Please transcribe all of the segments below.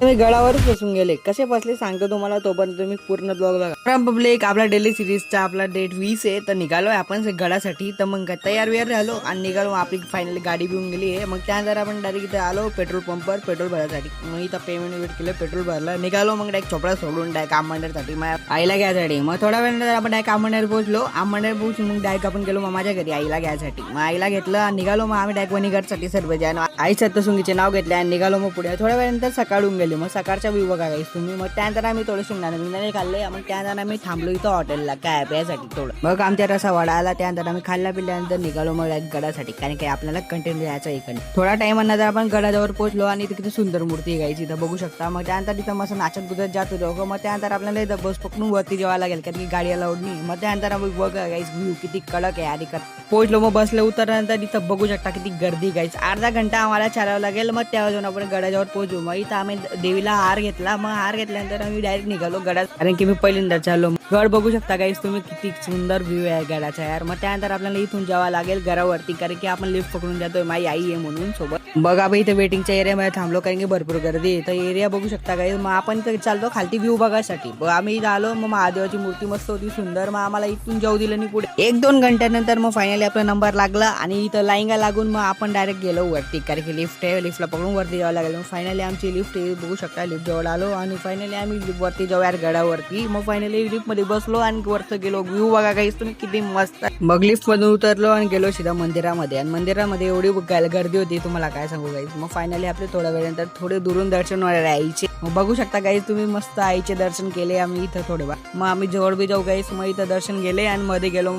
तुम्ही गडावरच बसून गेले, कसे बसले सांगतो तुम्हाला, तोपर्यंत तुम्ही पूर्ण ब्लॉग बघा. पब्लिक आपला डेली सिरीजचा आपला डेट 20 आहे, तर निघालोय आपण गडासाठी. तर मग तयार वेअर झालो आणि निघालो. आपली फायनली गाडी घेऊन गेली आहे. मग त्यानंतर आपण डायरेक्ट इथे आलो पेट्रोल पंपवर पेट्रोल भरायसाठी. मग इथं पेमेंट वेट केलं, पेट्रोल भरलं, निघालो. मग डायरेक्ट चोपडा सोडून डायरेक्ट आंबंडरसाठी आईला घ्यायसाठी. मग थोड्या वेळानंतर आपण डायरेक्ट आंबंडर पोहोचलो. आंबंडर पोहोचून मग डायरेक्ट आपण गेलो माझ्या घरी आईला घ्यायसाठी. मग आईला घेतलं आणि निघालो. मग आम्ही डायरेक्ट वणीगडसाठी सर्वजण आई सत्तसुंगीचे नाव घेतले आणि निघालो. मग पुढे थोड्या वेळानंतर सकाळून गेले. मग सकाळच्या व्यू बघा गाईस तुम्ही. मग त्यानंतर आम्ही थोडे शेंगदाणे खाल्ले. मग त्यानंतर आम्ही थांबलो इथं हॉटेलला काय प्यायसाठी थोडं. मग आमच्या रसा वडा आला. त्यानंतर आम्ही खाल्ला पिल्यानंतर निघालो मग गडासाठी, कारण की आपल्याला कंटेंट द्यायचा इकडे. थोडा टाइमानंतर आपण गडाजवळ पोहोचलो आणि इथे किती सुंदर मूर्ती आहे गाईची, इथं बघू शकता. मग त्यानंतर तिथं मस्त नाचत गुजत जात होतो. मग त्यानंतर आपल्याला इथं बस पकडून वरती जेवायला लागेल, कारण की गाडी अलाउड नाही. मग त्यानंतर आम्ही बघा गाईस व्ह्यू किती कडक आहे आणि पोहोचलो. मग बसले उतरल्यानंतर इथं बघू शकता किती गर्दी गाईस. अर्धा घंटा आम्हाला चालावं लागेल. मग त्यावरून आपण गडाजवळ पोहोचू. मग इथं आम्ही देवीला हार घेतला. मग हार घेतल्यानंतर आम्ही डायरेक्ट निघालो गडात, कारण की मी पहिल्यांदा चाललो. गड बघू शकता गाईस तुम्ही, किती सुंदर व्ह्यू आहे गडाचा यार. मग त्यानंतर आपल्याला इथून जावं लागेल घरावरती, कारण की आपण लिफ्ट पकडून जातोय. माझी आई आहे म्हणून सोबत. बघा भाई इथे वेटिंगच्या एरियामध्ये थांबलो, कारण की भरपूर गर्दी आहे. तर एरिया बघू शकता गाईस. मग आपण इथे चालतो खालती व्ह्यू बघायसाठी. आम्ही इथं आलो. मग महादेवाची मूर्ती मस्त होती सुंदर. मग आम्हाला इथून जाऊ दिलं नाही पुढे. 1-2 घंट्यानंतर मग फायनली आपला नंबर लागला आणि इथं लाईंगा लागून मग आपण डायरेक्ट गेलो वरती, कारण की लिफ्ट आहे. लिफ्टला पकडून वरती जावं लागेल. मग फायनली आमची लिफ्ट बघू शकता, लिफ्ट जवळ आलो आणि फायनली आम्ही वरती जाऊ यार गडावरती. मग फायनली लिफ्ट मध्ये बसलो आणि वरती गेलो. व्ह्यू बघा गाईस तुम्ही किती मस्त. मग लिफ्ट मधून उतरलो आणि गेलो सीधा मंदिरामध्ये. आणि मंदिरामध्ये एवढी गर्दी होती तुम्हाला काय सांगू गाईस. मग फायनली आपले थोड्या वेळानंतर थोडे दुरून दर्शन होणार आहे आईचे. मग बघू शकता गाईस तुम्ही मस्त आईचे दर्शन केले आम्ही इथं थोडे. मग आम्ही जवळ बी जाऊ गाईस. मग इथं दर्शन गेले आणि मध्ये गेलो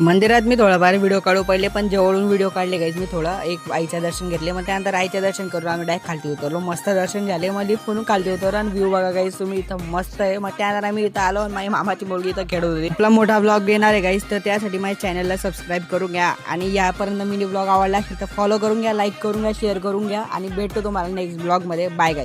मंदिरात मी थोडाफार व्हिडिओ काढू पडले, पण जवळून व्हिडिओ काढले गाईस मी थोडा. एक आईचं दर्शन घेतले. मग त्यानंतर आईचे दर्शन करून आम्ही डायरेक्ट खालती उतरलो. मस्त दर्शन झाले. मग लिफ्ट म्हणून खालती उतरलो आणि व्ह्यू बघा गाईस तुम्ही इथं मस्त आहे. मग त्यानंतर आम्ही इथं आलो आणि माझी मामाची मुलगी इथं खेळत होती. आपला मोठा ब्लॉग येणार आहे गाईस, तर त्यासाठी माझ्या चॅनलला सबस्क्राईब करून घ्या. आणि यापर्यंत मिनी ब्लॉग आवडला असेल तर फॉलो करून घ्या, लाईक करून घ्या, शेअर करून घ्या आणि भेटतो तुम्हाला नेक्स्ट ब्लॉग मध्ये. बाय गाईस.